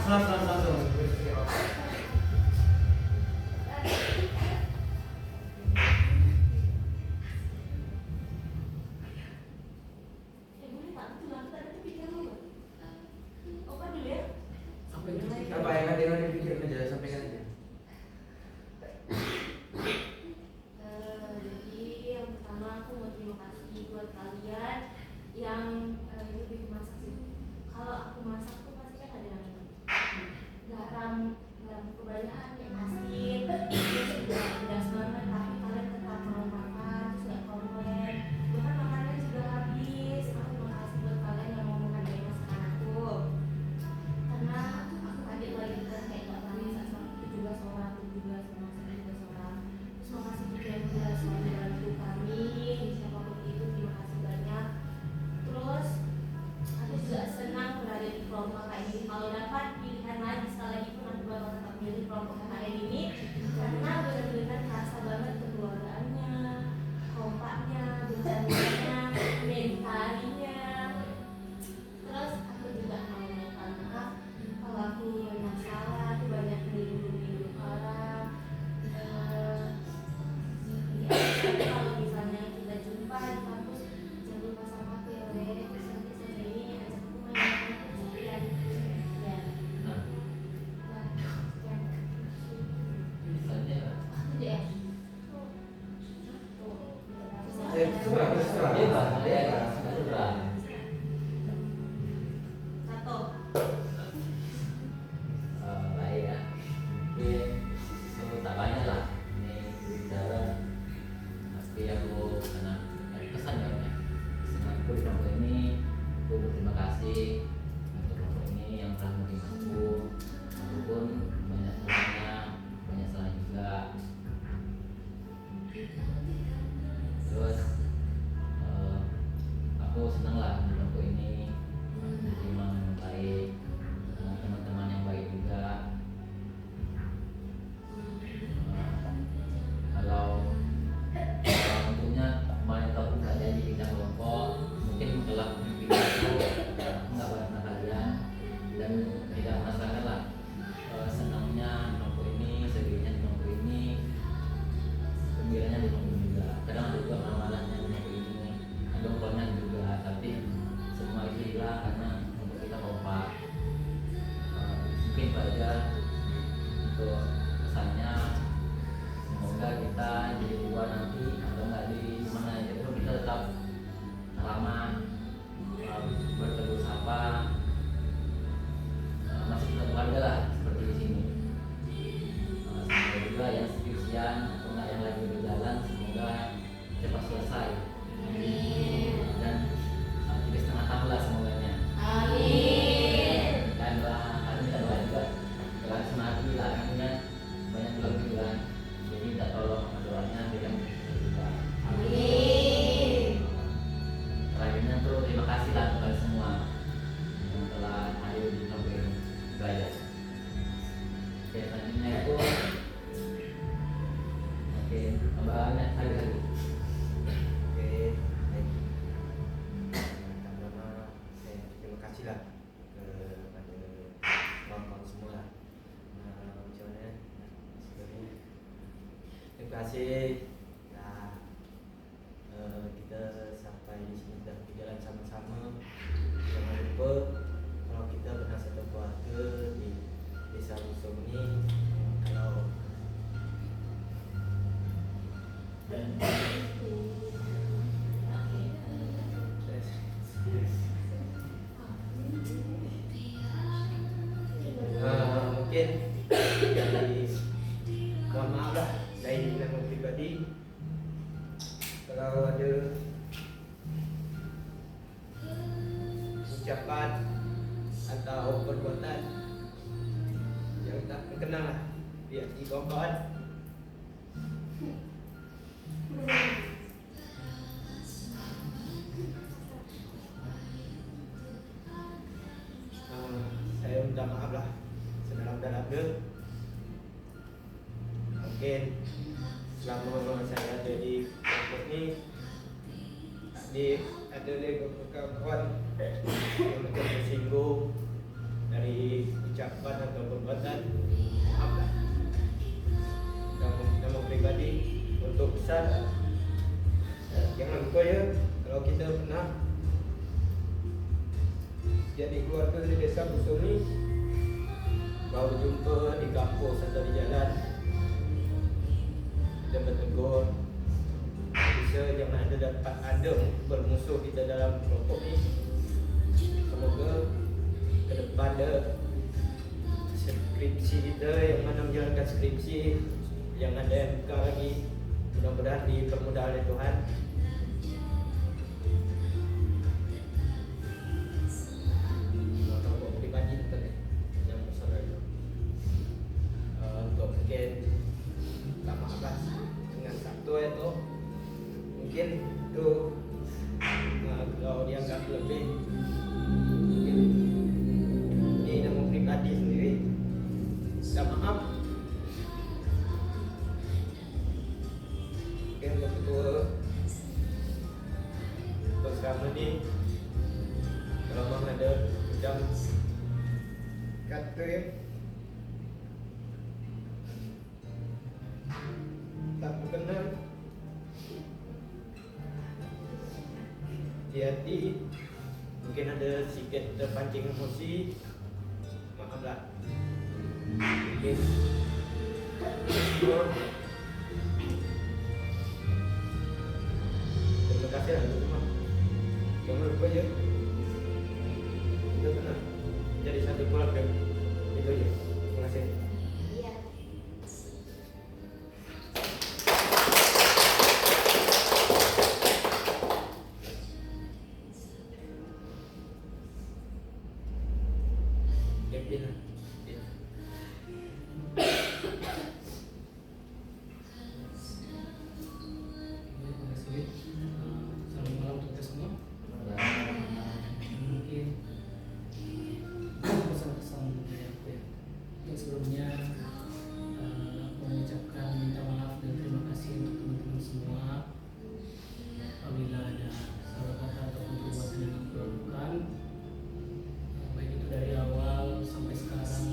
Apa yang ada yang dipikirin aja, sampaikan aja. Jadi yang pertama aku mau terima kasih buat kalian yang ini bikin masak sih. Kalau aku masak tuh pasti kan ada garam kebanyakan kayak asin, terus juga pedas banget. Tapi kalian tetap mau makan, terus nggak komplain. Bahkan makannya juga habis. Aku terima kasih buat kalian yang mau menghargai masakan aku. Karena aku kaget lagi kan kayak nggak tahu sama 17 orang, 17 orang. Terus makasih juga yang udah selalu bantu kami, siapapun itu terima kasih banyak. Terus aku juga senang berada di kelompok kayak ini. Kalau dapat pilihan lagi sekali lagi pun aku bakal tetap milih kelompok kayak ini karena benar-benar terasa banget kekeluargaannya, kompaknya, bercandanya, mentalinya. Terus aku juga mau minta maaf kalau aku banyak salah, aku banyak menyinggung orang. Kalau misalnya kita jumpa di kampus, jangan lupa sama aku ya, Weh. Terus nanti selesai ini ajak aku main sekalian. Ya. Aku deh. Satu. Baik ya, mungkin tak banyak lah ini bicara, tapi aku karena dari pesan ya, senangku di kelompok ini, aku berterima kasih untuk kelompok ini yang telah menerima aku, walaupun banyak salahnya, banyak salah juga. Terus aku senang lah di kelompok ini diterima dengan baik, dengan teman-teman yang baik juga. Kalau tentunya kemarin aku nggak jadi bidang kelompok, mungkin telah mimpi aku nggak bareng sama kalian dan tidak merasakan lah senangnya di kelompok ini, sedihnya di kelompok ini, gembiranya di kelompok juga. Kadang ada juga marah-marahnya di kelompok ini, ada dongkolnya juga, tapi semua itu hilang karena kelompok kita kompak. Mungkin itu aja untuk pesannya. Semoga kita di luar nanti atau nggak di mana itu kita tetap ramah, bertegur sapa, masih tetap keluarga lah seperti di sini. Semoga juga yang skripsian atau nggak yang lagi berjalan semoga cepat selesai. Dan 3,5 tahun lah semoganya. Dan hari kita doa juga dengan semangat lah, akhirnya banyak kelebihan. Jadi minta tolong doanya bilang juga. Terakhirnya tuh terima kasih lah kepada semua yang telah hadir di kelompok ini belajar. Oke, selanjutnya itu tambahannya hari-hari. Oke, baik. Pertama, saya terima kasih lah kepada kawan-kawan semua lah. Macam mana? Terima kasih. Nah, kita sampai di sini dah berjalan sama-sama. Jangan lupa kalau kita pernah satu keluarga di Desa Busung ini, kalau mungkin dari mohon maaf lah dari nama pribadi kalau ada ucapan atau perbuatan yang tak berkenan lah biar dibongkar. Saya minta maaf lah sedalam-dalamnya. Mungkin selama saya ada di kelompok ini ada kawan-kawan yang macam tersinggung dan dari ucapan atau perbuatan, maaflah. Nama pribadi untuk besar, jangan lupa ya, kalau kita pernah jadi keluarga di desa Busoni, baru jumpa di kampus atau di jalan, kita bertegur, bisa jangan ada bermusuh kita dalam kelompok ini. Semoga ke depan skripsi kita yang mana menjalankan skripsi yang ada yang buka lagi, mudah-mudahan dipermudah oleh Tuhan. Kelompok pribadi tadi yang besar itu untuk mungkin tak maafkan dengan satu itu mungkin itu kalau dianggap lebih mungkin ini nama pribadi sendiri tak maaf. Mungkin ketua bersama ni kalau memang ada jam kata tak berkenan di hati, mungkin ada sedikit terpancing emosi, maaflah. Mungkin terima kasih lah untuk semua. Jangan lupa ya, kita pernah jadi satu keluarga. Itu aja. Terima kasih. Iya. Kevin. Terima kasih. Selamat malam untuk kita semua. Mungkin pesan-pesan dari aku ya. Yang sebelumnya mengucapkan minta maaf dan terima kasih untuk teman-teman semua apabila ada salah kata ataupun perbuatan yang aku lakukan, baik itu dari awal sampai sekarang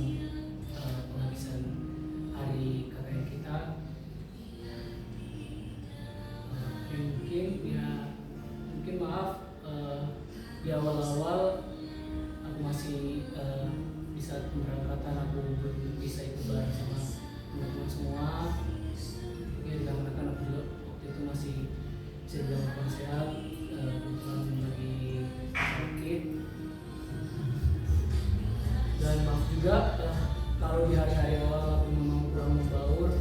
penghabisan hari KKN kita. Mungkin maaf di awal-awal aku masih di saat pemberangkatan aku belum bisa ikut bareng sama teman-teman semua. Mungkin dikarenakan aku juga waktu itu masih bisa dibilang kurang sehat, kebetulan lagi sakit. Dan maaf juga kalau di hari-hari awal aku memang kurang membaur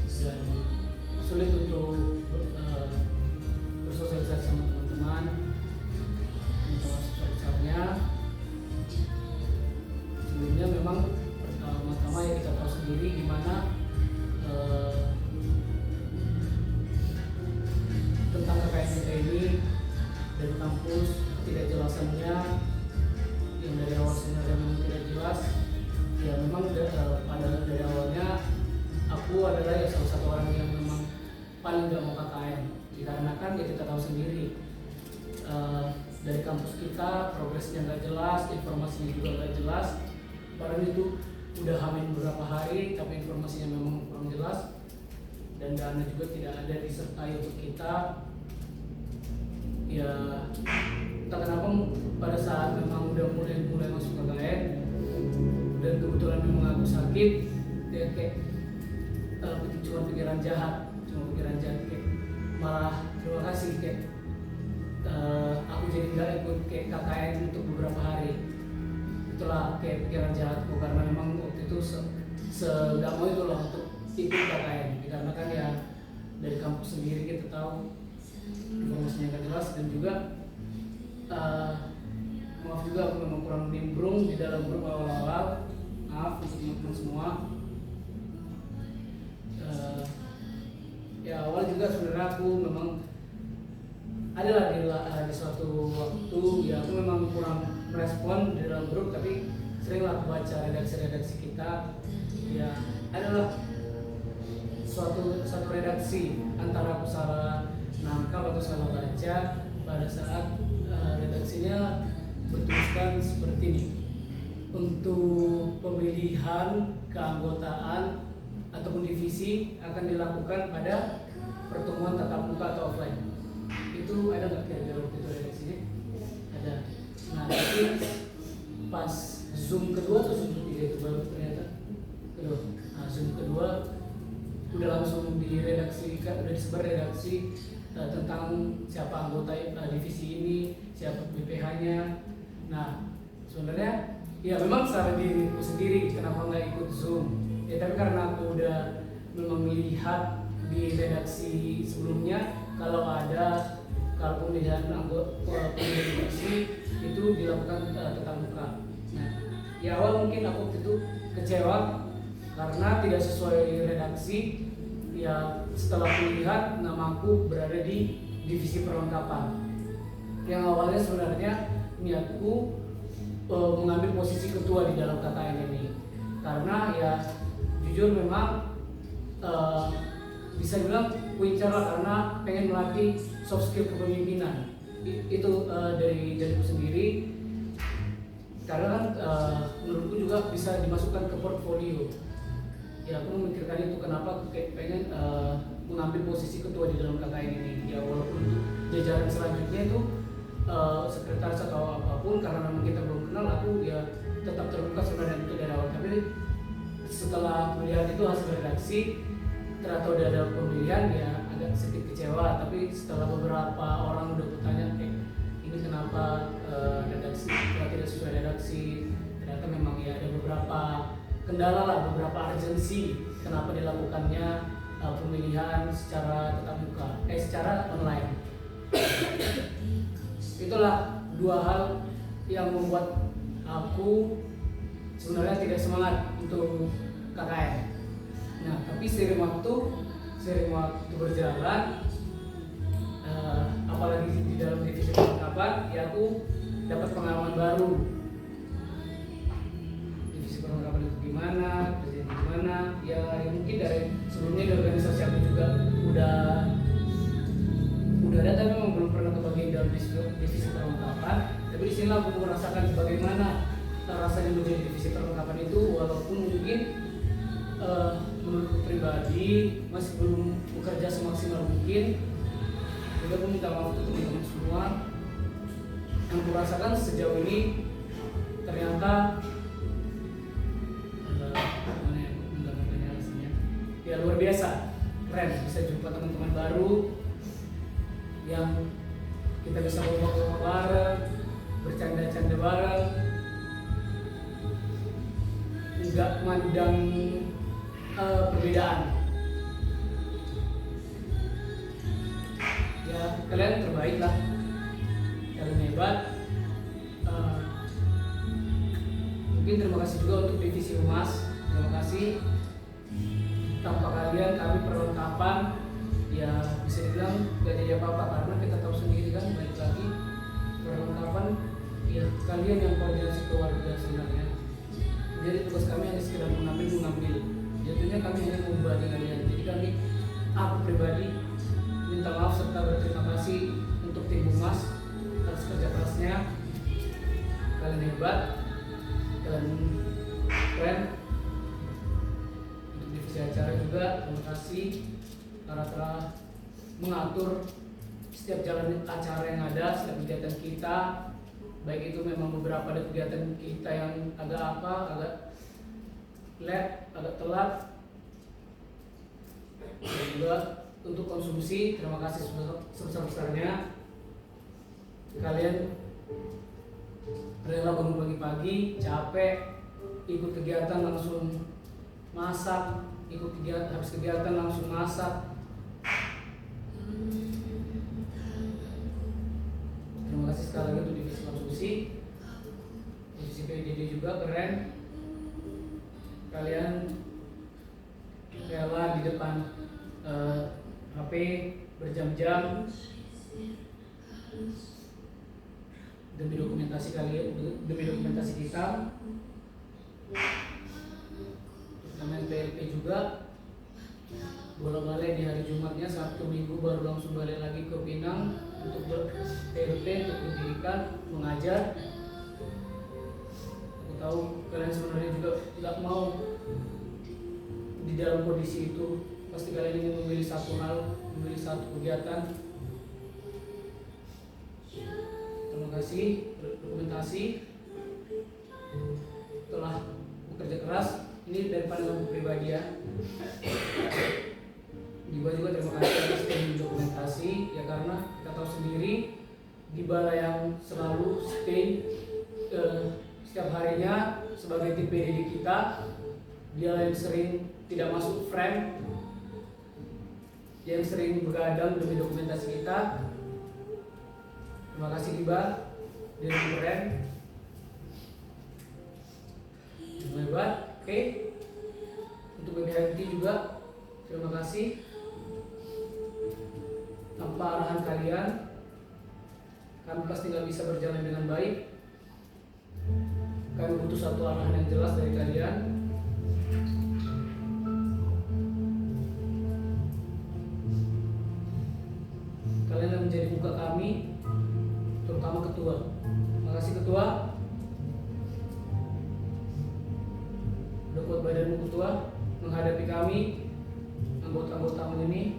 dan sulit untuk bersosialisasi sama teman-teman. Minta maaf sebesar-besarnya. Sebelumnya memang pertama-tama ya kita tahu sendiri gimana tentang KKN kita ini dari kampus, ketidakjelasannya yang dari awal sebenarnya memang tidak jelas. Ya memang pada dari awalnya aku adalah ya salah satu orang yang memang paling gak mau KKN, dikarenakan ya kita tahu sendiri dari kampus kita progresnya nggak jelas, informasinya juga nggak jelas. Padahal itu udah hamil beberapa hari tapi informasinya memang kurang jelas dan dana juga tidak ada disertai untuk kita. Ya tak kenapa pada saat memang udah mulai masuk KKN dan kebetulan memang aku sakit, dia kayak cuma pikiran jahat kayak malah terima kasih kayak aku jadi nggak ikut kayak KKN untuk beberapa hari. Itulah kayak pikiran jahatku karena memang waktu itu nggak mau itu loh untuk ikut KKN karena kan ya dari kampus sendiri kita tahu informasinya nggak jelas dan juga maaf juga aku memang kurang nimbrung di dalam grup awal-awal. Maaf untuk teman-teman semua. Ya awal juga sebenarnya aku memang adalah di suatu waktu ya aku memang kurang merespon di dalam grup, tapi seringlah aku baca redaksi kita ya adalah satu redaksi antara aku salah nangkap atau salah baca pada saat redaksinya bertuliskan seperti ini. untuk pemilihan keanggotaan ataupun divisi akan dilakukan pada pertemuan tatap muka atau offline. Itu ada nggak kira-kira waktu itu redaksinya? Ada. Nah, tapi pas Zoom kedua atau Zoom ketiga itu baru ternyata kedua. Nah, Zoom kedua udah langsung diredaksikan, udah disebar redaksi tentang siapa anggota divisi ini, siapa BPH-nya. Nah, sebenarnya ya memang salah diriku sendiri kenapa nggak ikut Zoom. Ya tapi karena aku udah memang melihat di redaksi sebelumnya kalau pemilihan anggota divisi itu dilakukan tatap muka. Nah, ya awal mungkin aku waktu itu kecewa karena tidak sesuai redaksi. Ya setelah melihat namaku berada di divisi perlengkapan yang awalnya sebenarnya niatku mengambil posisi ketua di dalam KKN ini, karena ya jujur memang bisa bilang kuincar lah karena pengen melatih soft skill kepemimpinan. Itu dari diriku sendiri, karena kan menurutku juga bisa dimasukkan ke portfolio. Ya aku memikirkan itu kenapa aku kayak pengen mengambil posisi ketua di dalam KKN ini. Ya walaupun jajaran selanjutnya itu sekretaris atau apapun, karena memang kita belum kenal, aku ya tetap terbuka sebenarnya itu dari awal. Tapi setelah melihat itu hasil redaksi, ternyata udah ada pemilihan, ya agak sedikit kecewa. Tapi setelah beberapa orang udah bertanya, ini kenapa redaksi tidak sesuai redaksi, ternyata memang ya ada beberapa kendala lah, beberapa urgensi kenapa dilakukannya pemilihan secara tatap muka, secara online. Itulah dua hal yang membuat aku sebenarnya tidak semangat untuk KKN. Nah, tapi seiring waktu berjalan, apalagi di dalam divisi perlengkapan, ya aku dapat pengalaman baru. Divisi perlengkapan itu gimana, kerjanya gimana? Ya mungkin dari sebelumnya di organisasi aku juga udah ada, tapi memang belum pernah kebagian dalam divisi perlengkapan. Tapi di sini aku merasakan bagaimana rasanya menjadi divisi perlengkapan itu, walaupun mungkin menurutku pribadi masih belum bekerja semaksimal mungkin. Jadi aku minta maaf untuk teman-teman semua. Yang aku rasakan sejauh ini ternyata ya luar biasa, keren, bisa jumpa teman-teman baru yang kita bisa ngobrol bareng, bercanda-canda bareng, nggak memandang perbedaan. Ya kalian terbaik lah, kalian hebat. Mungkin terima kasih juga untuk divisi humas, terima kasih. Tanpa kalian kami perlengkapan ya bisa dibilang gak jadi apa-apa, karena kita tahu sendiri kan, balik lagi perlengkapan ya kalian yang koordinasi keluarga sebenarnya. Jadi tugas kami hanya sekedar mengambil, jatuhnya kami hanya membantu kalian. Jadi kami, aku pribadi minta maaf serta berterima kasih untuk tim humas atas kerja kerasnya. Kalian hebat, kalian keren. Untuk divisi acara juga terima kasih karena telah mengatur setiap jalan acara yang ada, setiap kegiatan kita. Baik itu memang beberapa ada kegiatan kita yang agak late, agak telat. Dan juga untuk konsumsi, terima kasih sebesar-besarnya. Kalian rela bangun pagi-pagi, capek, ikut kegiatan langsung masak, habis kegiatan langsung masak. Terima kasih sekali lagi untuk divisi konsumsi. Divisi PDD juga keren. Kalian rela di depan HP berjam-jam demi dokumentasi kita. Terutama PLP juga bolak-balik di hari Jumatnya, Sabtu Minggu baru langsung balik lagi ke Pinang untuk PLP, untuk pendidikan, mengajar. Aku tahu tahu kalian sebenarnya juga nggak mau di dalam kondisi itu. Pasti kalian ingin memilih satu hal, memilih satu kegiatan. Terima kasih dokumentasi telah bekerja keras. Ini dari pandangan pribadi ya. Diba juga terima kasih atas tim dokumentasi ya, karena kita tahu sendiri Diba yang selalu stay setiap harinya sebagai tim PDD kita, dia yang sering tidak masuk frame, yang sering begadang demi dokumentasi kita. Terima kasih Diba, dia lebih keren, hebat. Oke, untuk BPHMT juga terima kasih. Tanpa arahan kalian, kami pasti nggak bisa berjalan dengan baik. Kami butuh satu arahan yang jelas dari kalian. Kalian yang menjadi muka kami, terutama ketua. Terima kasih ketua. Udah kuat badanmu ketua menghadapi kami anggota-anggota ini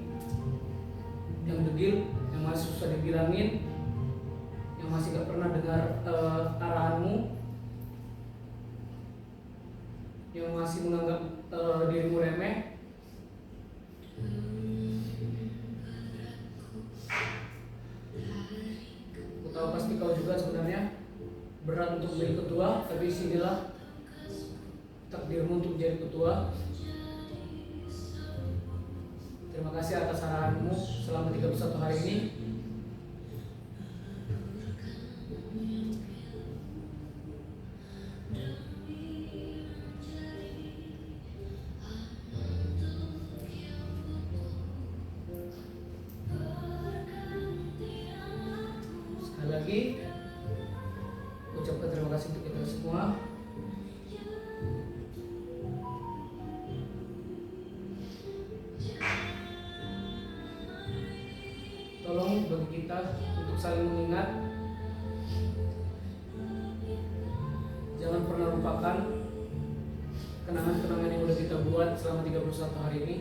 yang degil, yang masih susah dibilangin, yang masih gak pernah dengar arahanmu, yang masih menganggap dirimu remeh. Aku tahu pasti kau juga sebenarnya berat untuk menjadi ketua, tapi sinilah takdirmu untuk menjadi ketua. Terima kasih atas arahanmu selama 31 hari ini. Sekali lagi ucapkan terima kasih untuk kita semua. Tolong bagi kita untuk saling mengingat. Jangan pernah lupakan kenangan-kenangan yang sudah kita buat selama 31 hari ini.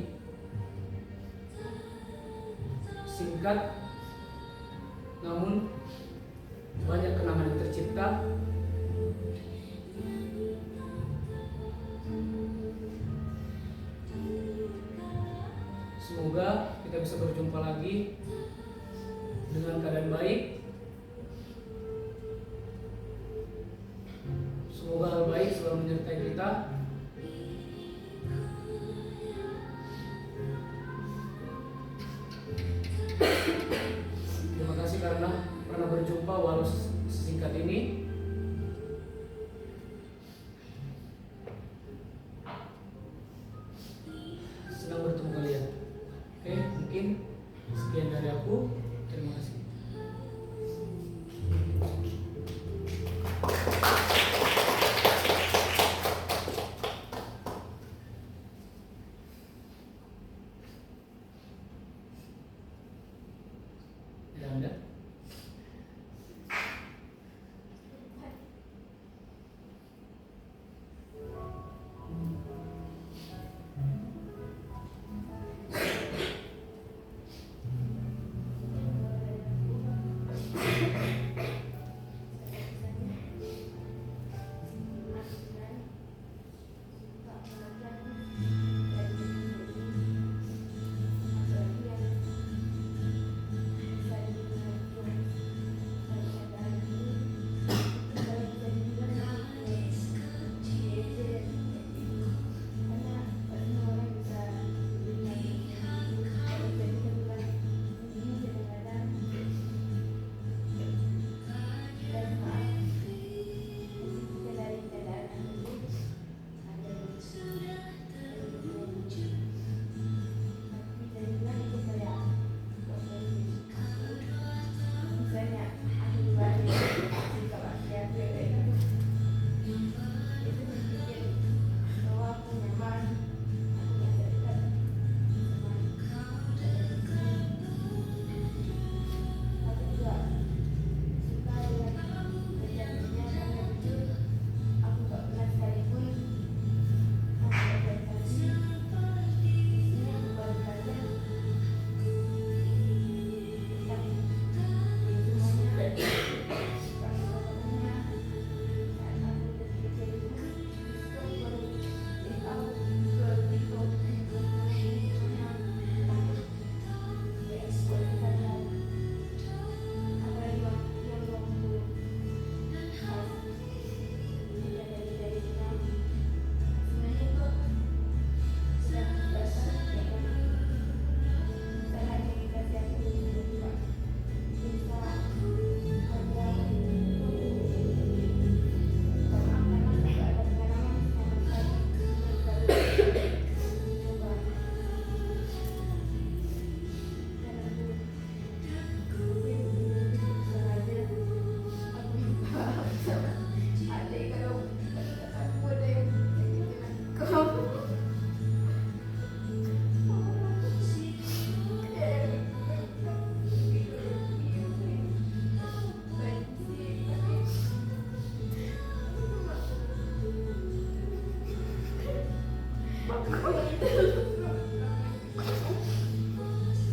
Singkat, namun banyak kenangan yang tercipta. Semoga kita bisa berjumpa lagi dengan keadaan baik. Semoga hal baik selalu menyertai kita. Terima kasih karena pernah berjumpa walau sesingkat ini. Senang bertemu kalian. Oke, mungkin sekian dari aku. Terima kasih.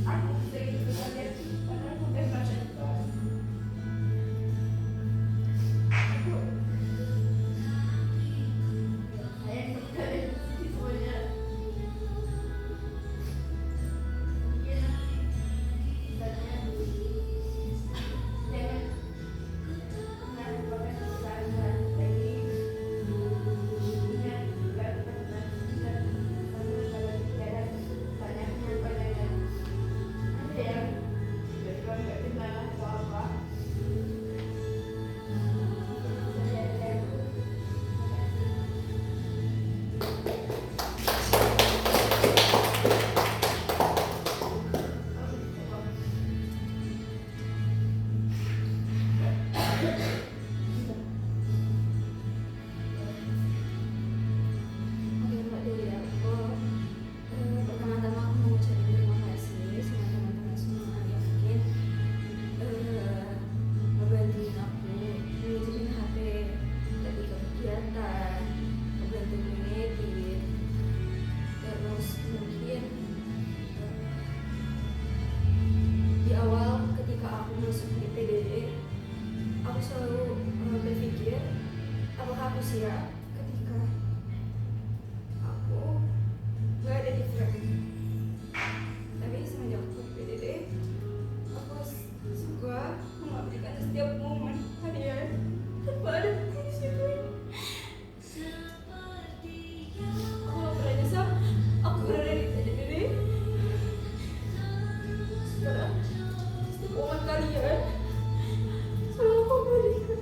aku sering belajar karena aku bebas itu. Aku sayang sekali semuanya. Mungkin misalnya jangan melakukan kesalahan lagi. Ingat lakukan dan selalu dalam pikiran banyaknya padanya. Ada yang tiba-tiba nggak kenal atau apa. Oke, Mbak Dewi, aku pertama-tama aku mau ucapin terima kasih sama teman-teman semua yang mungkin ngebantuin aku minjemin HP ketika kegiatan, ngebantu ngedit, terus mungkin di awal ketika aku masuk di PDD, aku selalu berpikir apakah aku siap ketika aku nggak ada di frame. Tapi semenjak aku PDD, aku suka mengabdikan setiap momen harian tanpa ada aku di situ. Aku nggak pernah nyesal aku berada di PDD. Sekarang setiap momen kalian selalu aku berikan.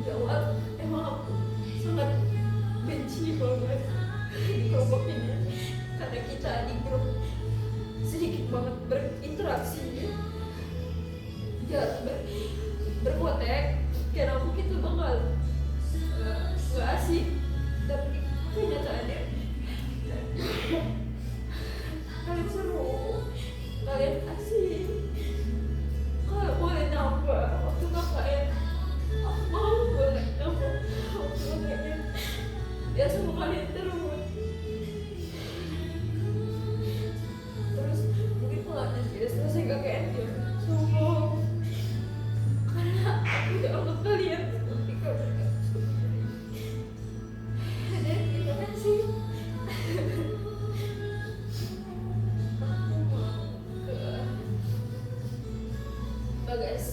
Di awal emang aku sangat benci banget di kelompok ini karena kita di grup sedikit banget berinteraksi, ya berkontak karena aku kita bakal nggak asik, tapi kenyataannya kalian seru, kalian asik. Kalau boleh nambah waktu KKN, aku mau banget nambah waktu KKN ya sama kalian terus. Mungkin kalau nanti udah selesai KKN ya sombong karena aku udah anggap kalian seperti keluarga sendiri. Dan terima kasih. Aku mau ke Bagas.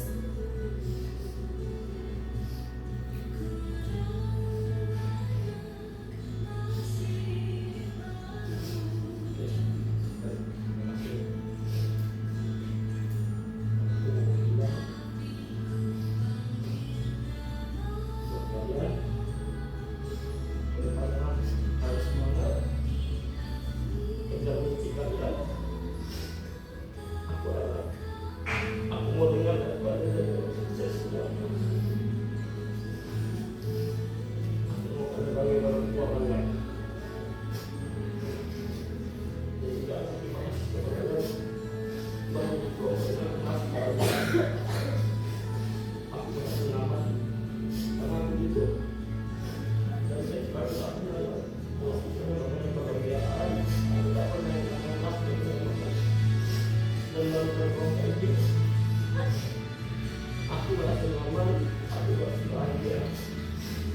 Aku merasa nyaman, aku merasa bahagia.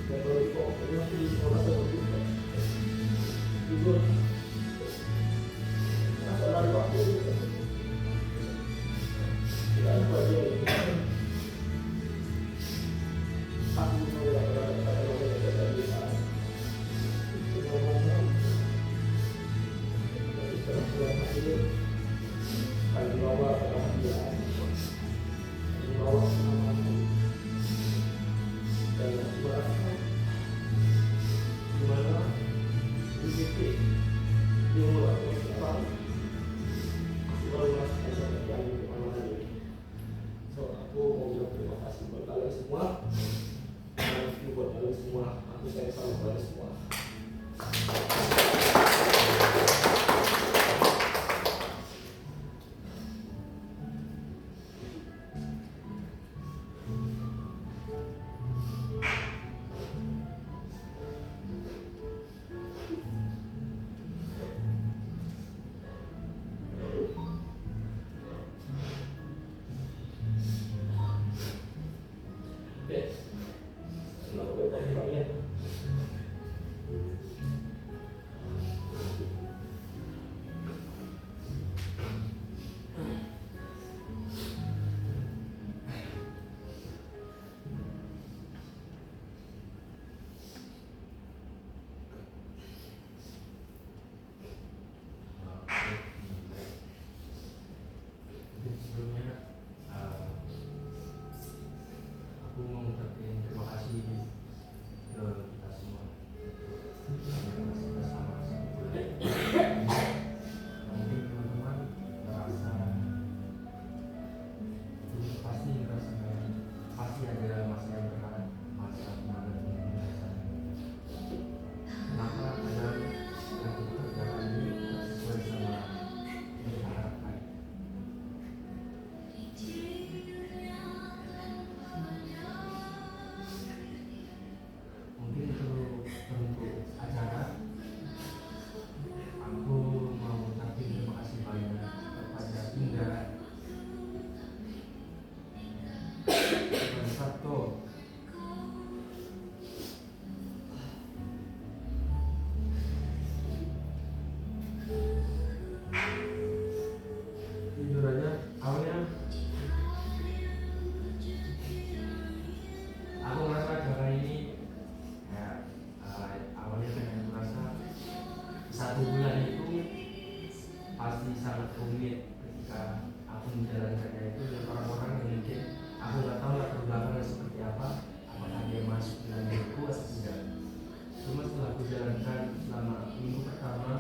Dan baru kok aku di sekolah seperti itu. Jujur, rasa lari waktu itu tidak ada bahagia ini. Aku tidak pernah kata orang kita. Itu ngomongnya, dari setelah pulang hasil, kali bawa kebahagiaan. Bawa semangatku dan merasa gimana di titik di mulai sekarang aku baru merasakan sangat jauh kemana ini. So aku mau bilang terima kasih buat kalian semua dan buat kalian semua. Aku sayang sama kalian semua. bulan itu pasti sangat rumit ketika aku menjalankannya itu dengan orang-orang yang mungkin aku nggak tahu latar belakangnya seperti apa, apakah dia masuk dengan diriku atau tidak. Cuma setelah aku jalankan selama minggu pertama,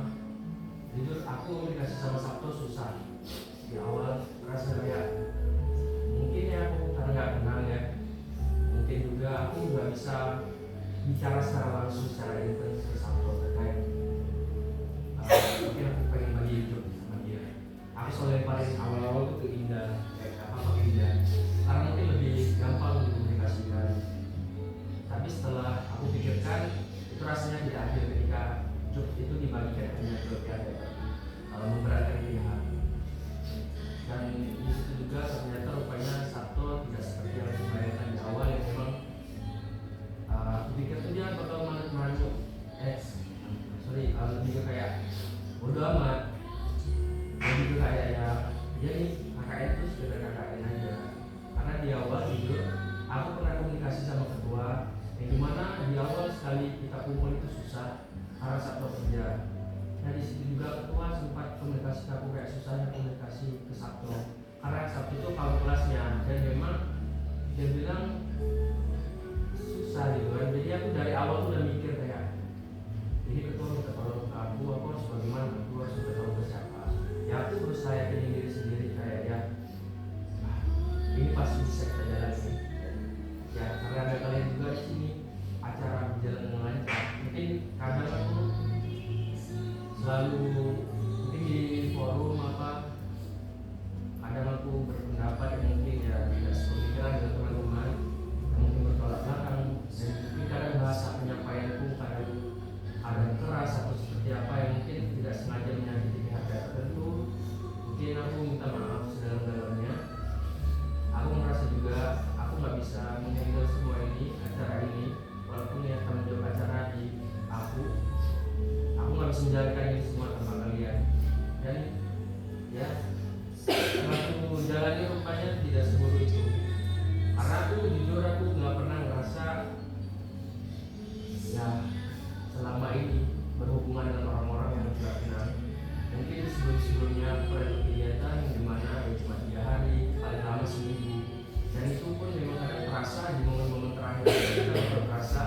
jujur aku komunikasi sama Sabto susah. Di awal rasa kayak mungkin ya aku karena nggak kenal ya, mungkin juga aku nggak bisa bicara secara langsung secara intens ke Sabto terkait mungkin aku pengen bagi hidup sama dia. Aku soalnya paling awal-awal tuh ke Indah, kayak apa ke Indah, karena mungkin lebih gampang dikomunikasikan. Tapi setelah aku pikirkan, itu rasanya tidak adil ketika job itu dibagikan hanya ke pihak memberatkan pihak. Dan di situ juga ternyata rupanya Sabto tidak seperti yang aku bayangkan di awal, yang memang aku pikir tuh dia bakal manut-manut lebih ke kayak bodo amat, lebih ke kayak ya dia nih KKN itu sekedar KKN aja. Karena di awal jujur aku pernah komunikasi sama ketua yang dimana di awal sekali kita kumpul itu susah karena Sabto kerja. Nah di situ juga ketua sempat komunikasi ke aku kayak susahnya komunikasi ke Sabto karena Sabto itu kalau kelasnya dan memang dia bilang susah gitu kan. Jadi aku dari awal tuh udah mikir kayak ini ketua minta tolong ke aku harus bagaimana, aku harus minta tolong ke siapa. Ya aku berusaha yakinin diri sendiri kayak ya ini pasti bisa kita jalani. Ya karena ada kalian juga di sini acara berjalan dengan lancar. Mungkin kadang aku selalu mungkin di forum apa kadang aku berpendapat yang mungkin ya tidak sepemikiran dengan teman-teman yang mungkin bertolak belakang, dan mungkin kadang bahasa penyampaianku kadang ada keras atau seperti apa yang mungkin tidak sengaja menyakiti pihak tertentu. Mungkin aku minta maaf sedalam-dalamnya. Aku merasa juga aku nggak bisa menghandle semua ini, acara ini, walaupun ya tanggung jawab acara di aku nggak bisa menjalankan ini semua tanpa kalian. Dan ya setelah aku jalani rupanya tidak seburuk itu, karena aku jujur aku nggak pernah ngerasa ya selama ini berhubungan dengan orang-orang yang tidak kenal. Mungkin sebelum-sebelumnya pernah kegiatan yang dimana ya cuma 3 hari, paling lama seminggu, dan itu pun memang kadang terasa di momen-momen terakhir kita merasa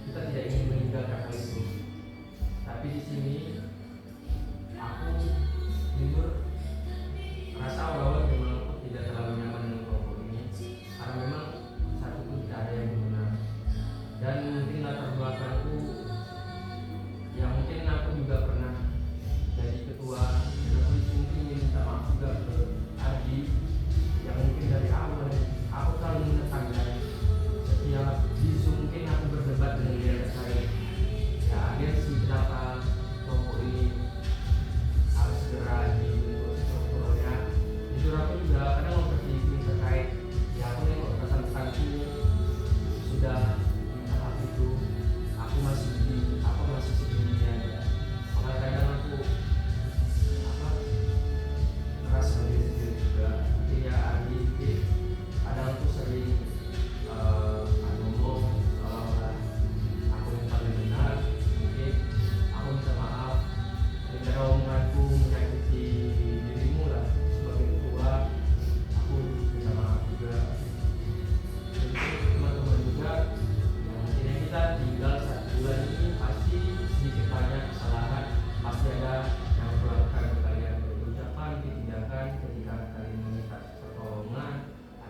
kita tidak ingin meninggalkan hal itu. Tapi di sini aku jujur rasa awal-awal memang aku tidak terlalu nyaman dengan kelompok ini karena memang satu pun tidak ada yang benar. Dan mungkin latar belakangku ya mungkin aku juga pernah jadi ketua, dan aku mungkin minta maaf juga ke Ardi yang mungkin dari awal aku selalu menekan dan setiap isu mungkin aku berdebat dengan dia terkait ya agensi kenapa kelompok ini harus segera dibentuk strukturnya. Jujur aku juga kadang mempertimbangkan terkait ya aku nengok rekan-rekanku sudah di tahap itu, aku masih segini aja. Makanya kadang aku merasa diri sendiri juga. Jadi ya Adi kadang aku sering ngomong seolah-olah aku yang paling benar. Mungkin aku minta maaf jika omonganku menyakiti dirimu lah sebagai ketua. Aku minta maaf juga. Jadi teman-teman juga yang mungkin kita tinggal 1 bulan ini pasti sedikit banyak kesalahan, pasti ada yang melakukan ke kalian dari ucapan, tindakan ketika kalian meminta pertolongan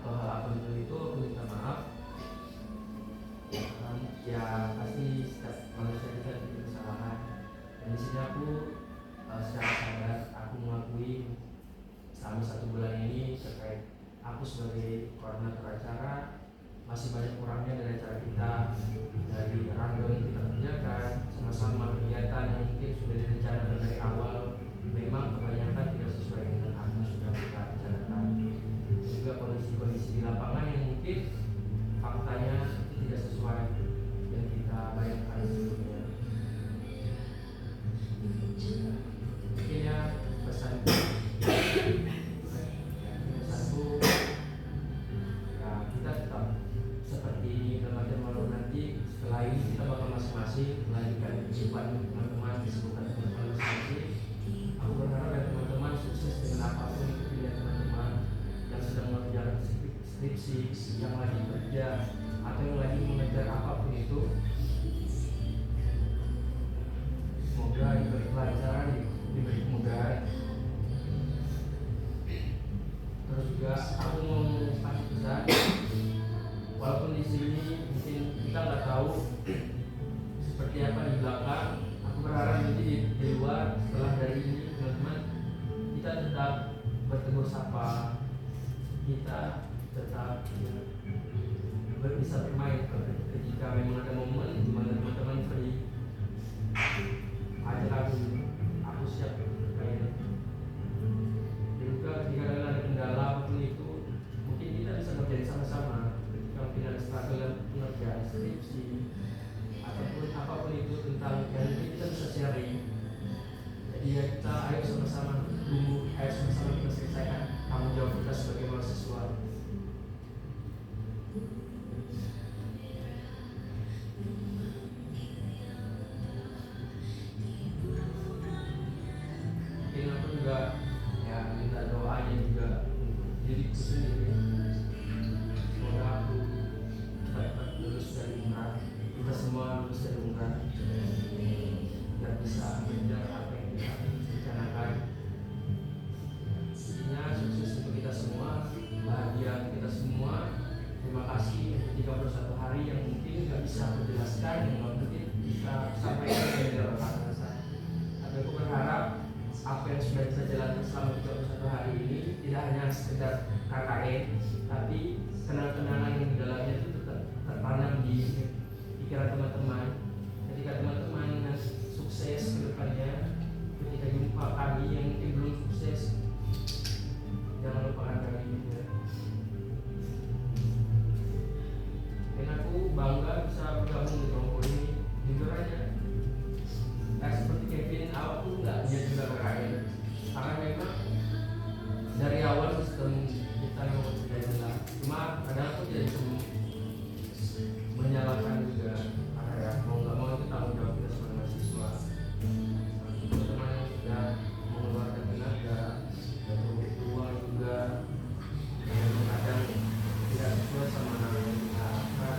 atau hal apapun itu. Aku minta maaf. Ya pasti setiap manusia kita punya kesalahan, dan di sini aku secara sadar aku mengakui selama 1 bulan ini terkait aku sebagai koordinator acara masih banyak kurangnya dari acara kita, dari rundown yang kita kerjakan sama-sama kegiatan yang mungkin sudah direncanakan dari awal memang kebanyakan tidak sesuai dengan apa yang sudah kita rencanakan. Juga kondisi-kondisi di lapangan yang mungkin faktanya tidak sesuai yang kita bayangkan sebelumnya. Mungkin ya pesanku ya kita tetap seperti ini dalam artian walau nanti setelah ini kita bakal masing-masing melanjutkan kehidupan teman-teman, kesibukan teman-teman masing-masing. Aku berharap ya teman-teman sukses dengan apapun itu pilihan teman-teman yang sedang mengejar skripsi, yang lagi kerja, atau yang lagi mengejar apapun itu. Semoga diberi kelancaran, diberi kemudahan. Terus juga aku mau kasih pesan, walaupun di sini mungkin kita nggak tahu seperti apa di belakang, aku berharap nanti di luar setelah dari ini teman-teman kita tetap bertegur sapa, kita tetap bisa bermain ketika memang ada momen di mana teman-teman free. Ajak aku siap bermain. Dan juga ketika ada kendala apapun itu, mungkin kita bisa kerjain sama-sama. Ketika mungkin ada struggle dalam pengerjaan skripsi ataupun apapun itu tentang yang kita bisa sharing. Jadi ya kita ayo sama-sama dulu, ayo sama-sama kita selesaikan tanggung jawab kita sebagai mahasiswa. Mungkin aku juga ya minta doanya juga untuk diriku sendiri. Semoga aku cepat lulus dari umrah, kita semua lulus dari umrah, dan bisa mengejar apa yang kita rencanakan. Intinya sukses untuk kita semua, bahagia untuk kita semua. Terima kasih untuk 31 hari yang mungkin nggak bisa aku jelaskan, yang nggak mungkin bisa sampaikan dari dalam kata-kata. Tapi aku berharap apa yang sudah kita jalankan selama 31 hari ini tidak hanya sekedar KKN, tapi kenang-kenangan yang di dalamnya itu tetap tertanam di pikiran teman-teman. Ketika teman-teman sukses ke depannya, ketika jumpa kami yang mungkin belum sukses, jangan lupakan kami juga. Dan aku bangga bisa bergabung di kelompok ini. Jujur aja, seperti Kevin, aku nggak dia juga KKN karena memang dari awal sistem kita memang sudah jelas. Cuma kadang aku tidak bisa menyalahkan juga karena ya mau nggak mau itu tanggung jawab kita sebagai mahasiswa. Teman-teman yang sudah mengeluarkan tenaga dan uang juga yang kadang tidak sesuai sama yang kita harapkan.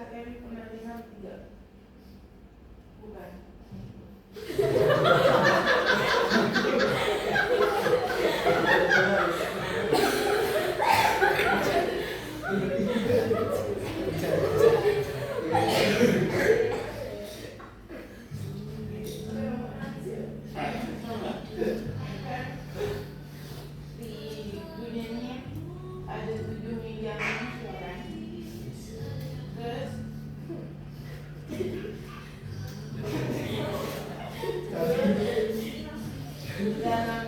KKM pernah dengar tidak? Bukan. Di dunia ini ada 7 miliar manusia kan? Terus dalam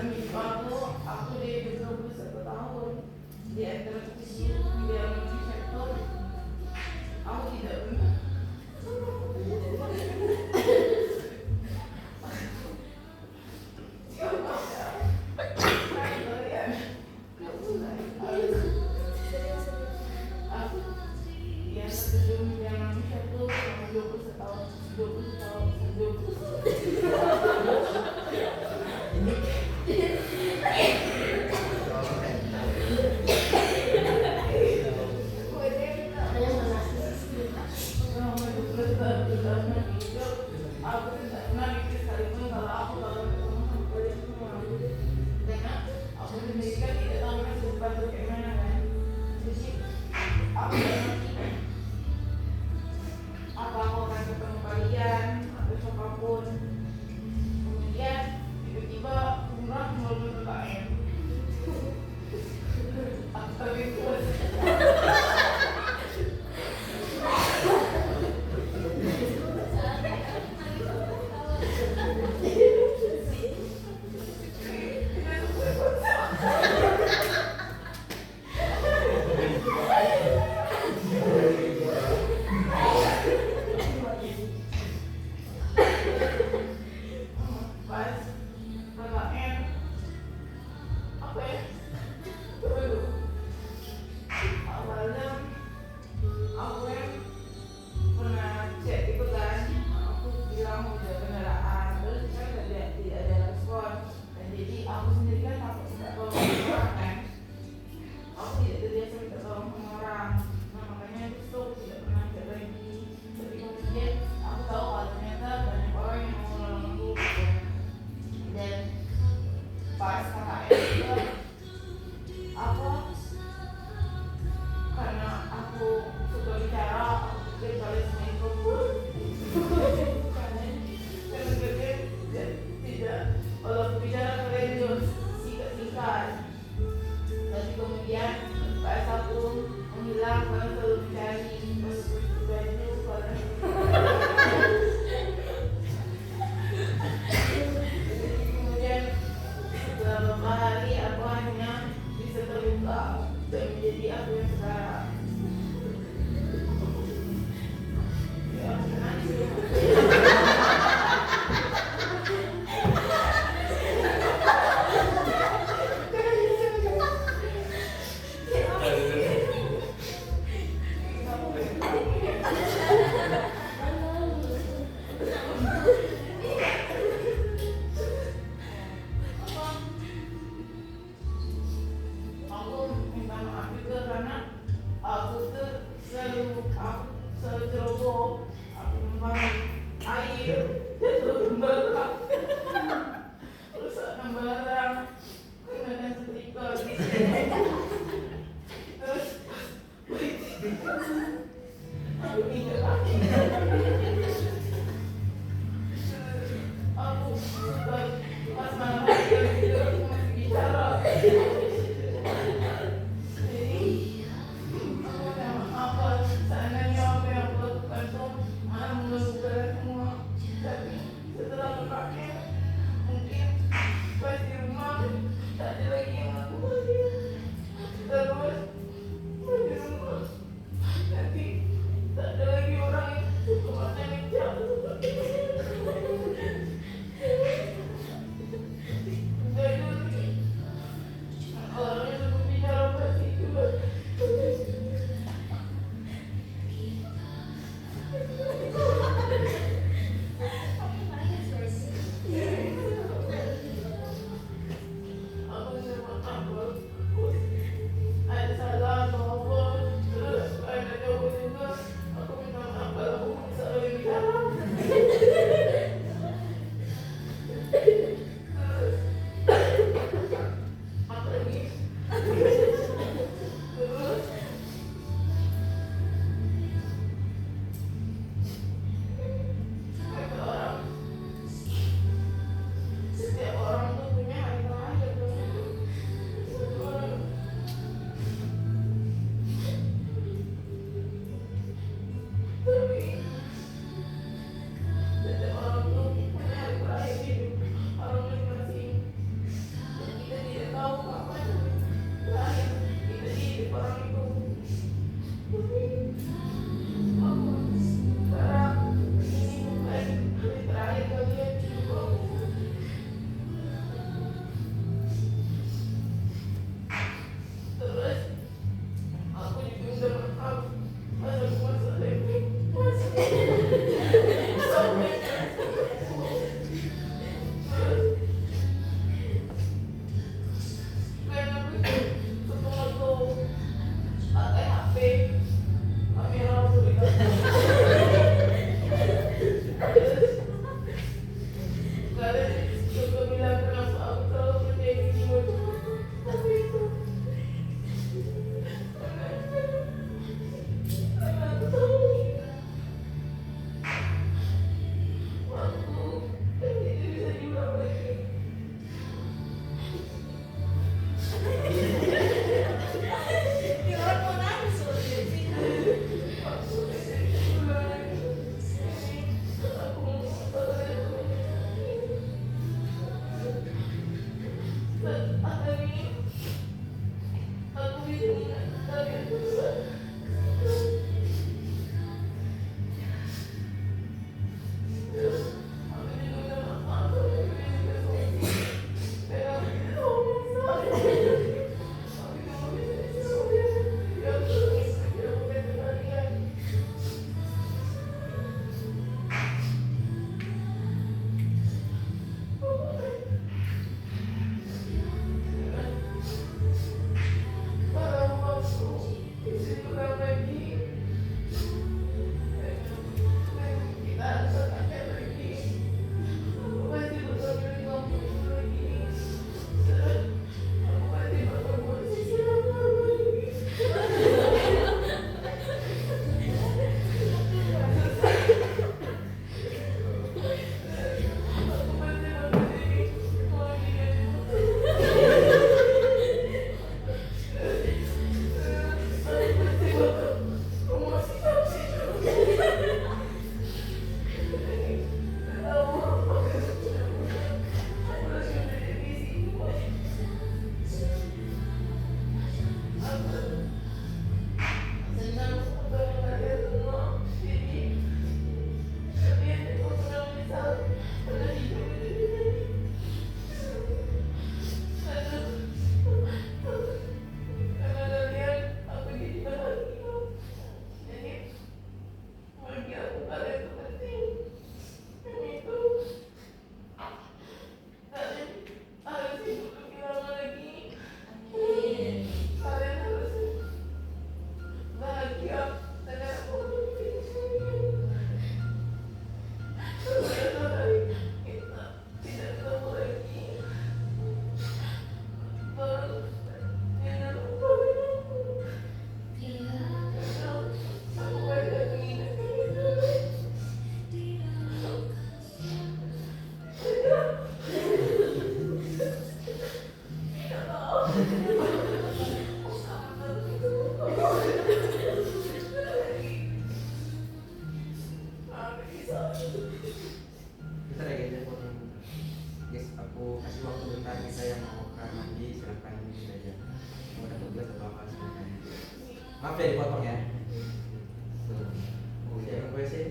hidup aku di 21 tahun di antara 7 miliar manusia itu aku tidak pernah Bentar ya guys, guys, aku kasih waktu bentar. Kita yang mau ke mandi silakan ini aja. Mau dapat gelas atau apa silakan. Maaf ya dipotong ya. Tuh. Oh, siapa gue sih?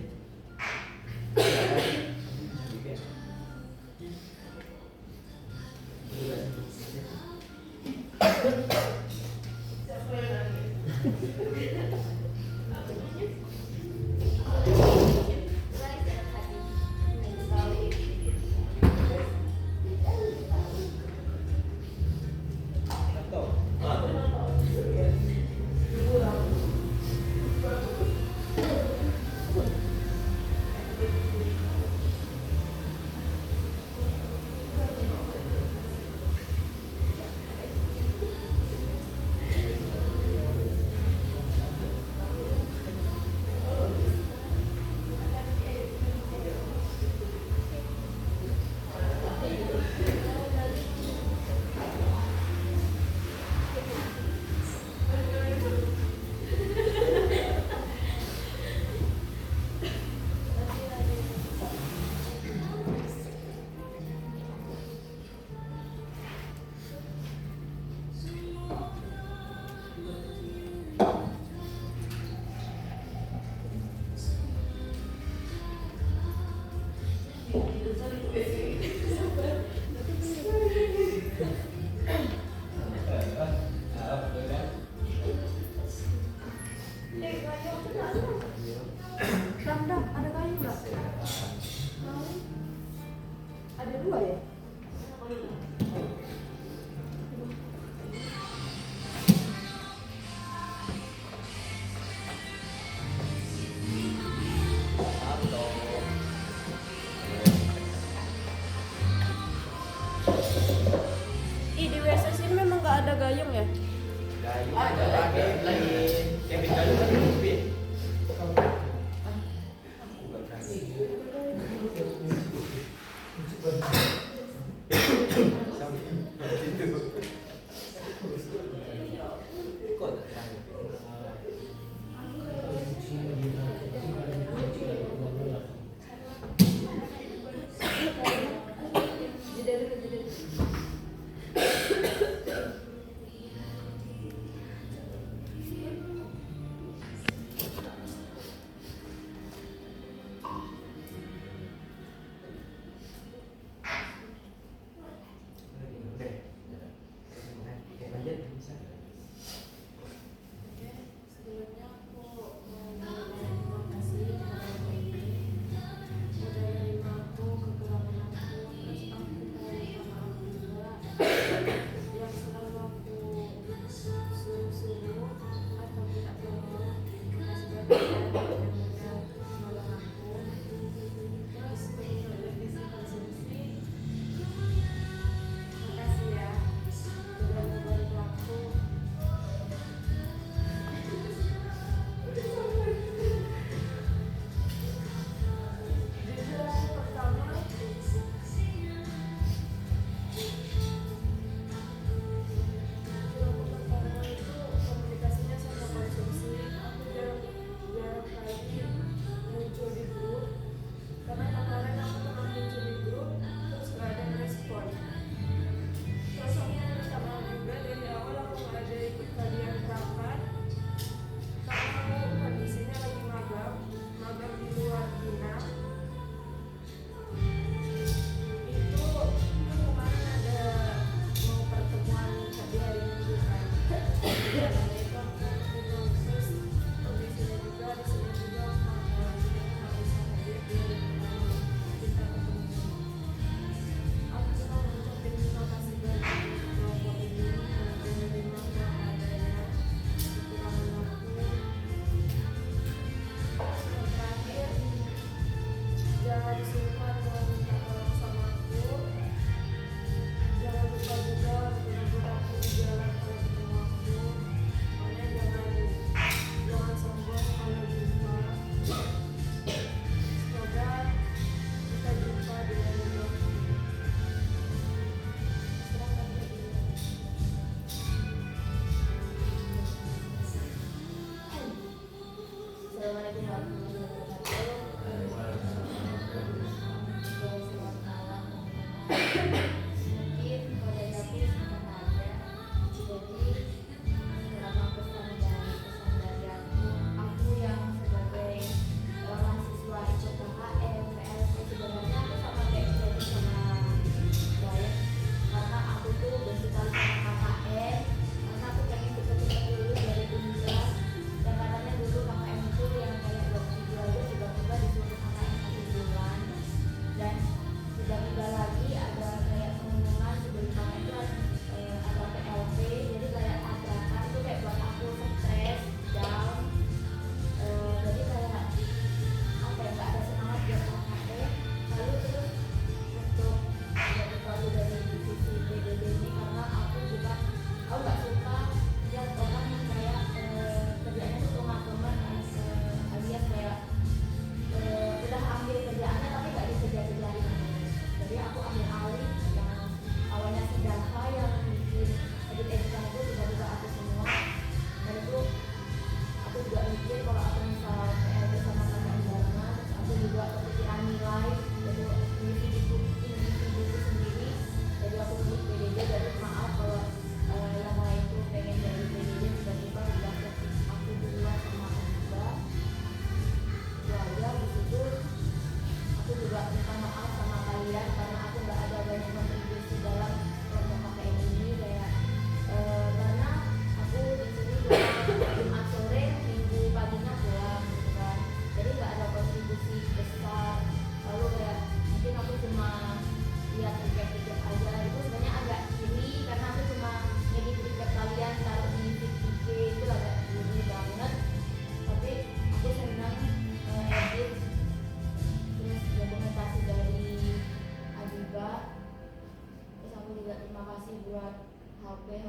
Ada dua ya? Ih, di WC sini memang nggak ada gayung ya? Gayung ada lagi Kevin Gayung kan Kevin.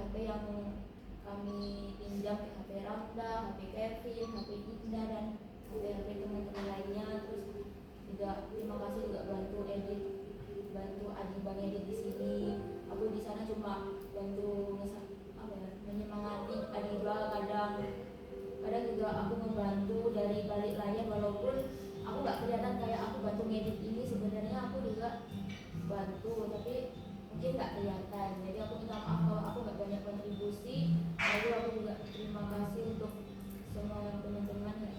HP yang kami pinjam, HP Ramda, HP Kevin, HP Indah dan HP teman-teman lainnya. Terus juga terima kasih juga bantu edit, bantu Adi Bang edit di sini. Aku di sana cuma bantu menyemangati Adiba, kadang juga aku membantu dari balik layar, walaupun aku nggak kelihatan kayak aku bantu ngedit ini, sebenarnya aku juga bantu tapi mungkin nggak kelihatan. Jadi aku minta maaf kalau aku nggak banyak kontribusi. Lalu aku juga terima kasih untuk semua teman-teman yang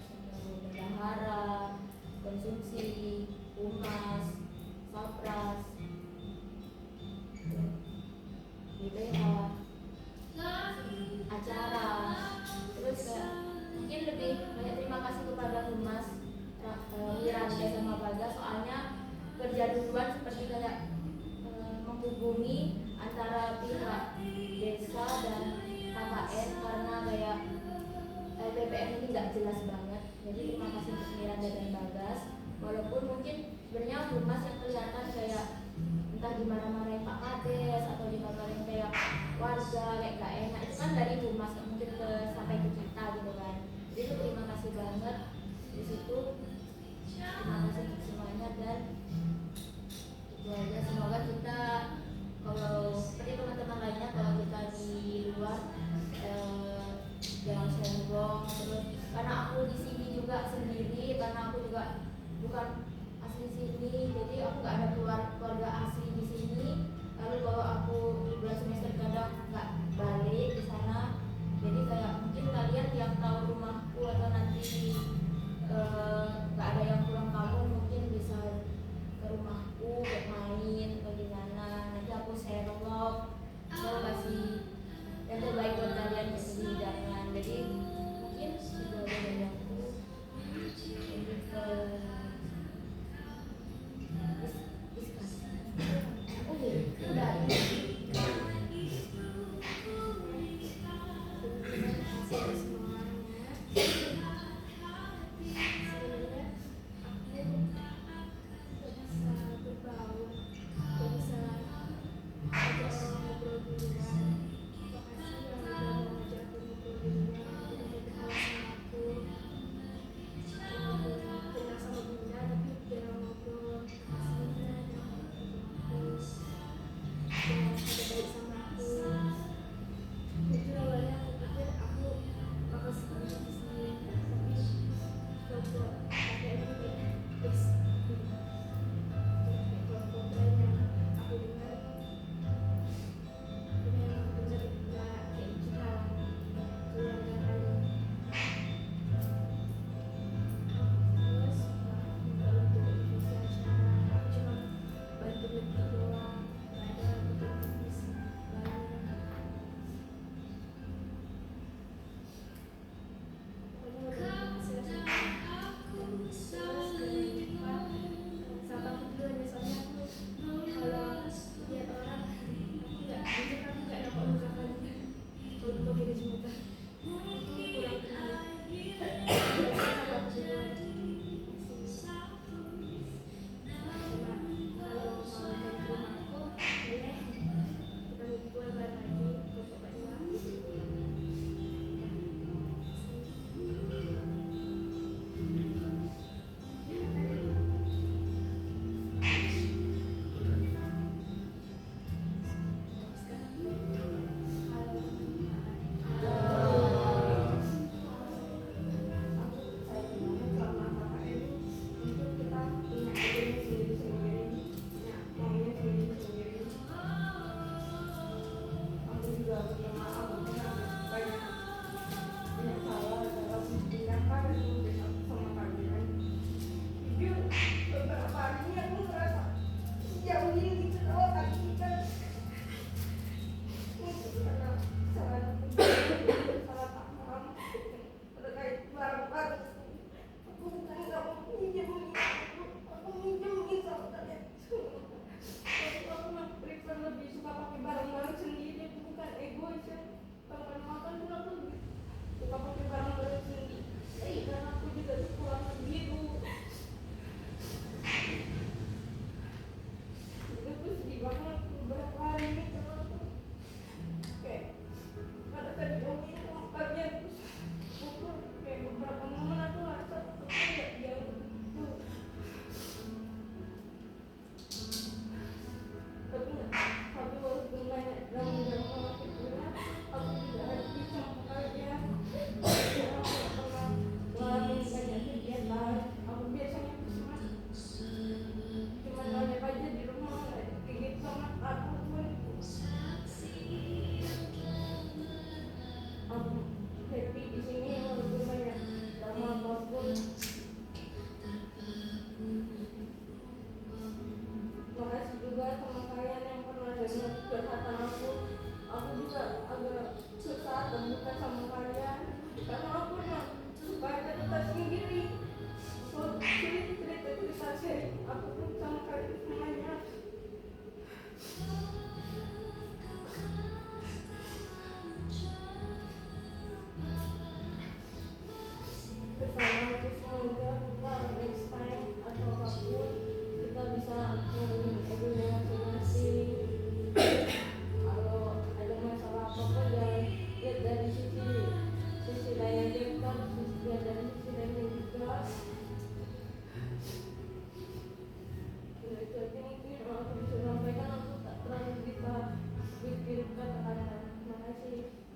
bendahara, konsumsi, humas, sapras, BPH, acara. Terus mungkin lebih banyak terima kasih kepada humas Miranda sama Baga, soalnya kerja duluan seperti kayak menghubungi antara pihak desa dan KKN, karena kayak LPPM ini nggak jelas banget. Jadi terima kasih untuk Miranda dan Bagas. Walaupun mungkin sebenarnya humas yang kelihatan kayak entah dimarah-marahin Pak Kades atau dimarah-marahin kayak warga kayak gak enak, itu kan dari humas yang mungkin sampai ke kita gitu kan. Jadi itu terima kasih banget di situ. Terima kasih untuk semuanya dan itu aja. Semoga kita kalau seperti teman-teman lainnya kalau kita di luar jangan sombong terus, karena aku di sini juga sendiri, karena aku juga bukan asli sini, jadi aku nggak ada keluarga asli di sini. Lalu kalau aku di bulan semester kadang nggak balik di sana, jadi kayak mungkin kalian yang tahu rumahku atau nanti nggak ada yang pulang kampung mungkin bisa ke rumahku buat main atau gimana. Nanti aku share vlog, aku kasih yang terbaik buat kalian di hidangan. Jadi mungkin itu aja dari aku. Oh iya, udah. kan lihat dari sisi lainnya juga. Ya itu aja mungkin aku bisa sampaikan, aku tak terlalu bisa bikin kata-kata. Terima kasih.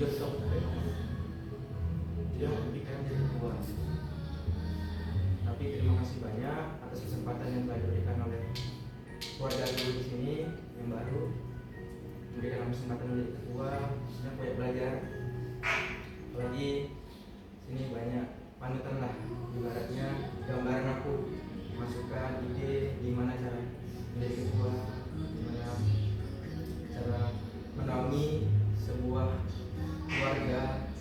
jujur itu aku capek banget. Jadi aku kepikiran jadi ketua. Tapi terima kasih banyak atas kesempatan yang telah diberikan oleh keluarga aku di sini yang baru, memberikan kesempatan menjadi ketua. Maksudnya banyak belajar. Apalagi sini banyak panutan lah, ibaratnya gambaran aku, masukan ide gimana cara menjadi ketua, gimana cara menaungi sebuah keluarga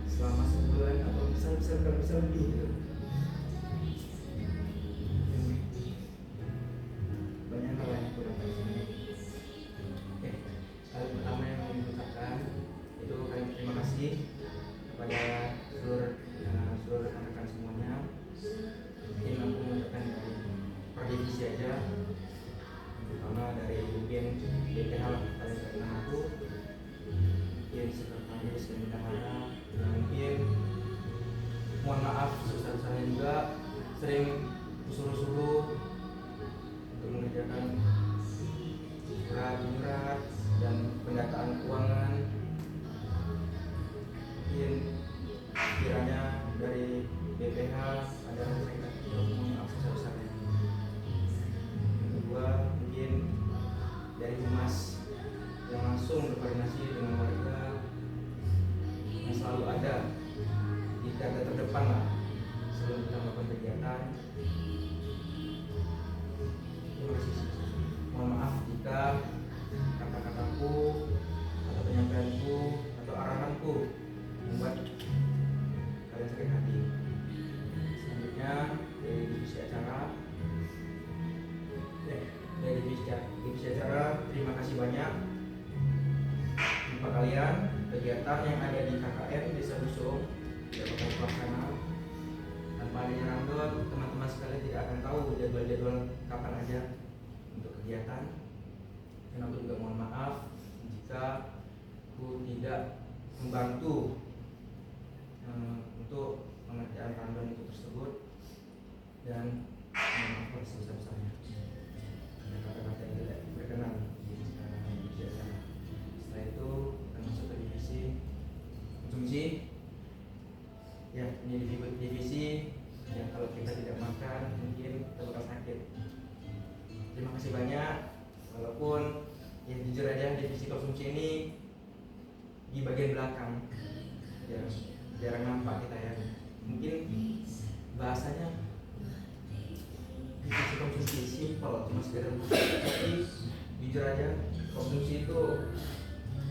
selama sebulan atau bisa lebih gitu. Banyak hal yang aku dapat di sini. Oke, hal pertama yang mau diucapkan itu kami terima kasih kepada seluruh rekan-rekan semuanya. Mungkin aku mengucapkan dari per divisi aja, terutama dari mungkin BPH kalian kenal aku, mungkin sekretaris dan bendahara, dan mungkin mohon maaf sebesar-besarnya juga sering suruh-suruh untuk mengerjakan surat dan pendataan keuangan. Mungkin kiranya dari BPH ada yang saya mohon maaf sebesar-besarnya. Yang kedua mungkin dari humas yang langsung berkoordinasi dengan warga, yang selalu ada di garda terdepan lah sebelum kita melakukan kegiatan. Terima kasih. Mohon maaf jika kata-kataku atau penyampaianku atau arahanku membuat kalian sakit hati. Selanjutnya dari divisi acara, divisi acara terima kasih banyak untuk kalian. Kegiatan yang ada di KKN Desa Busung tidak bakal terlaksana tanpa adanya random. Teman-teman sekalian tidak akan tahu jadwal-jadwal kapan aja untuk kegiatan. Dan aku juga mohon maaf jika aku tidak membantu untuk pengerjaan random itu tersebut, dan mohon maaf sebesar-besarnya. Ada kata-kata yang tidak berkenan di divisi acara. Setelah itu kita masuk ke divisi konsumsi. Ya, ini divisi yang kalau kita tidak makan mungkin kita bakal sakit. Terima kasih banyak. Walaupun ya jujur aja divisi konsumsi ini di bagian belakang ya, jarang nampak kita ya. Mungkin bahasanya divisi konsumsi simpel, cuma sekedar konsumsi, tapi jujur aja konsumsi itu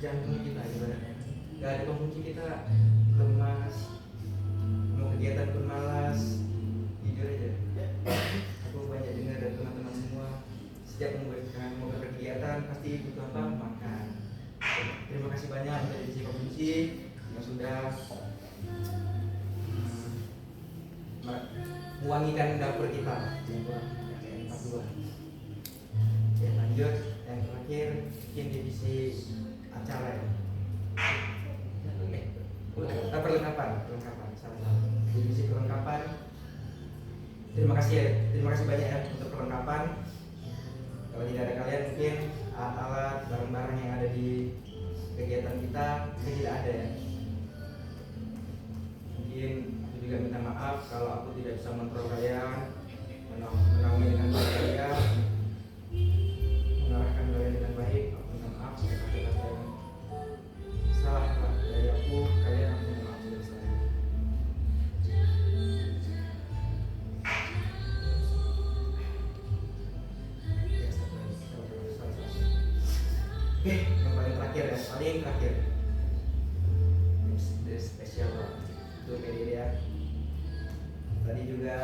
jantung kita ibaratnya. Gak ada konsumsi kita lemas, mau kegiatan pun malas. Jujur aja, aku banyak dengar dari teman-teman semua, sejak mau berkegiatan pasti butuh apa? Makan. Terima kasih banyak dari divisi konsumsi yang sudah mewangikan dapur kita. Yang 42. Ya, lanjut yang terakhir mungkin divisi acara ya. Perlengkapan salah. Divisi perlengkapan. Terima kasih banyak ya untuk perlengkapan. Kalau tidak ada kalian mungkin alat-alat, barang-barang yang ada di kegiatan kita tidak ada ya. Mungkin aku juga minta maaf kalau aku tidak bisa mengontrol kalian, menaungi dengan baik kalian, mengarahkan kalian dengan baik. Aku minta maaf jika kata-kata yang salah dari aku, kalian aku minta maaf sebesar-besarnya. Oke, yang paling terakhir ini spesial untuk PDD ya. Tadi juga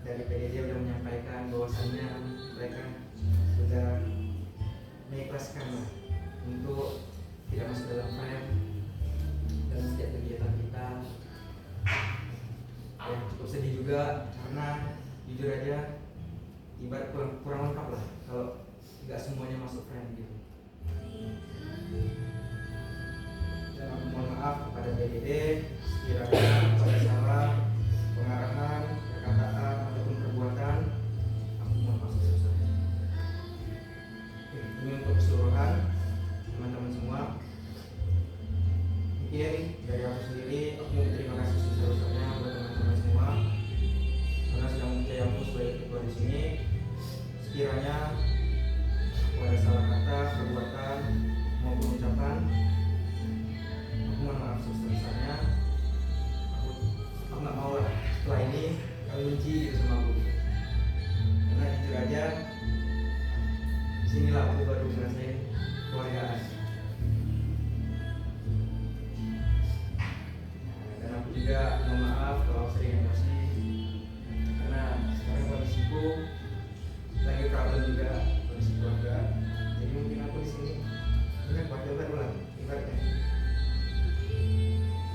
dari PDD sudah menyampaikan bahwasannya mereka sudah mengikhlaskan untuk tidak masuk dalam frame dan setiap kegiatan kita. Ya, cukup sedih juga karena jujur aja ibarat kurang lengkap lah kalau nggak semuanya masuk frame gitu. Dan aku mohon maaf kepada PDD sekiranya pada salah pengarahan, perkataan ataupun perbuatan, aku mohon maaf sebesar-besarnya. Ini untuk keseluruhan teman-teman semua. Mungkin dari aku sendiri, aku mau berterima kasih sebesar-besarnya buat teman-teman semua karena sudah mempercayai aku sebagai ketua di sini. Sekiranya aku ada salah kata, perbuatan maupun ucapan, aku mohon maaf sebesar-besarnya. Aku nggak mau lah setelah ini kalian benci gitu sama aku. Karena jujur aja, disinilah aku baru ngerasain keluargaan. Dan aku juga mohon maaf kalau sering emosi karena sekarang kondisiku lagi problem juga, kondisi keluarga. Jadi mungkin aku di sini ini wakil ulang ibaratnya.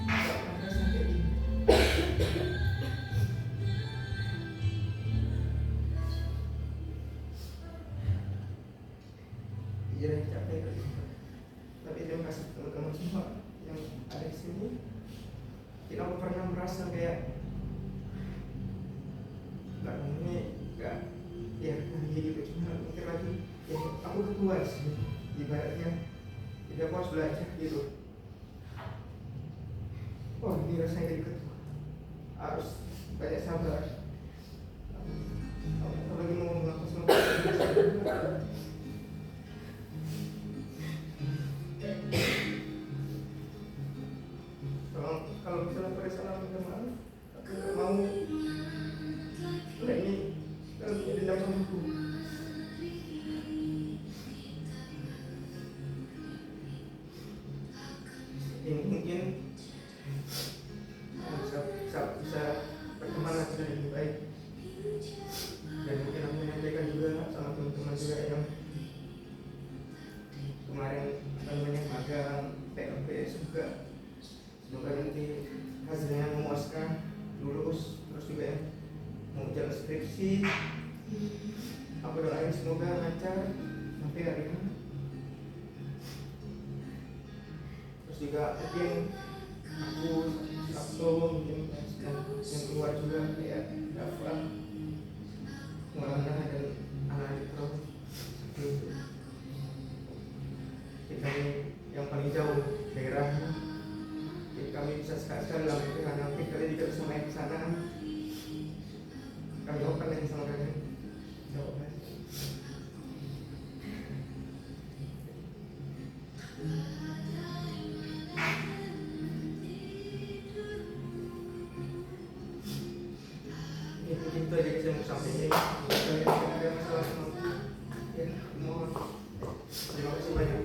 Nggak pernah sampai ini. Iya, capek. Tapi terima kasih teman-teman semua yang ada di sini. Tidak aku pernah merasa kayak nggak ini nggak ya gitu, cuma mikir lagi ya aku ketua di sini, ibaratnya jadi aku harus belajar gitu. Oh ini rasanya jadi ketua harus banyak sabar. Aku lagi mau ngomong sama kalau misalnya pada salah minta maaf, aku nggak mau ini kan dendam sama aku. Ini mungkin bisa berteman lagi dengan lebih baik. Dan mungkin aku menyampaikan juga sama teman-teman juga yang kemarin namanya magang PLPS juga. Semoga nanti hasilnya memuaskan, lulus, terus juga yang mau jalan skripsi. Aku doain semoga lancar sampai hari ini. Terus juga mungkin aku Sabtu mungkin yang keluar juga kayak Dava, Mulana dan anak Pro seperti itu. Kita ini yang paling jauh daerahnya. Kami bisa sekali-sekali dalam pilihan nanti kalian juga bisa main ke sana. Kami open lagi sama kalian. Jawab. Ini mungkin itu aja yang saya mau sampaikan. Kalian ada masalah sama ya mohon. Terima kasih banyak.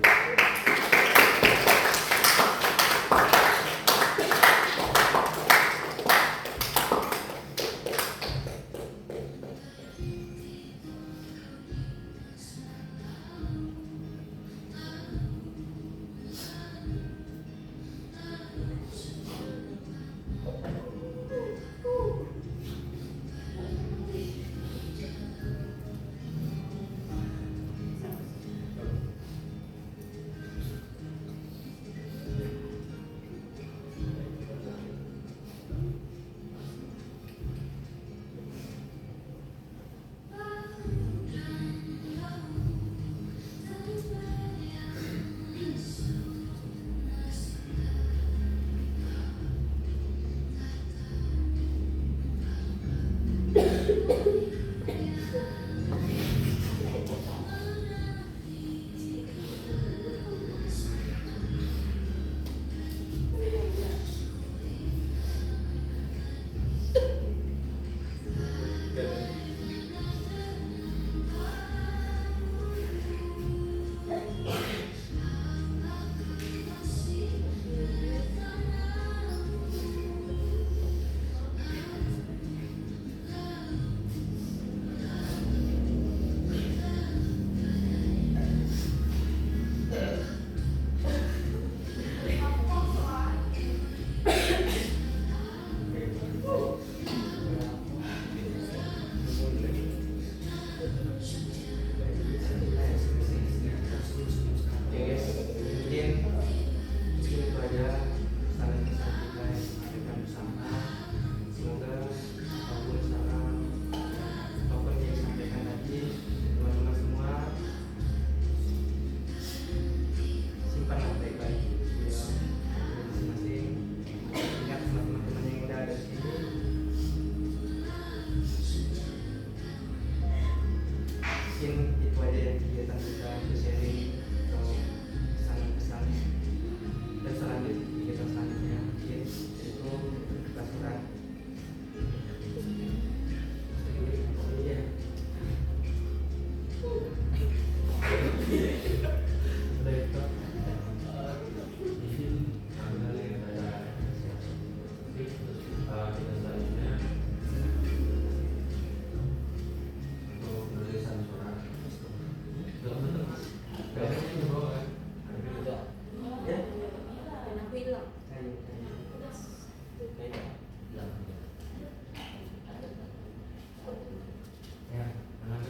Kayak bilang ya, mana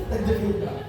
Terjadi.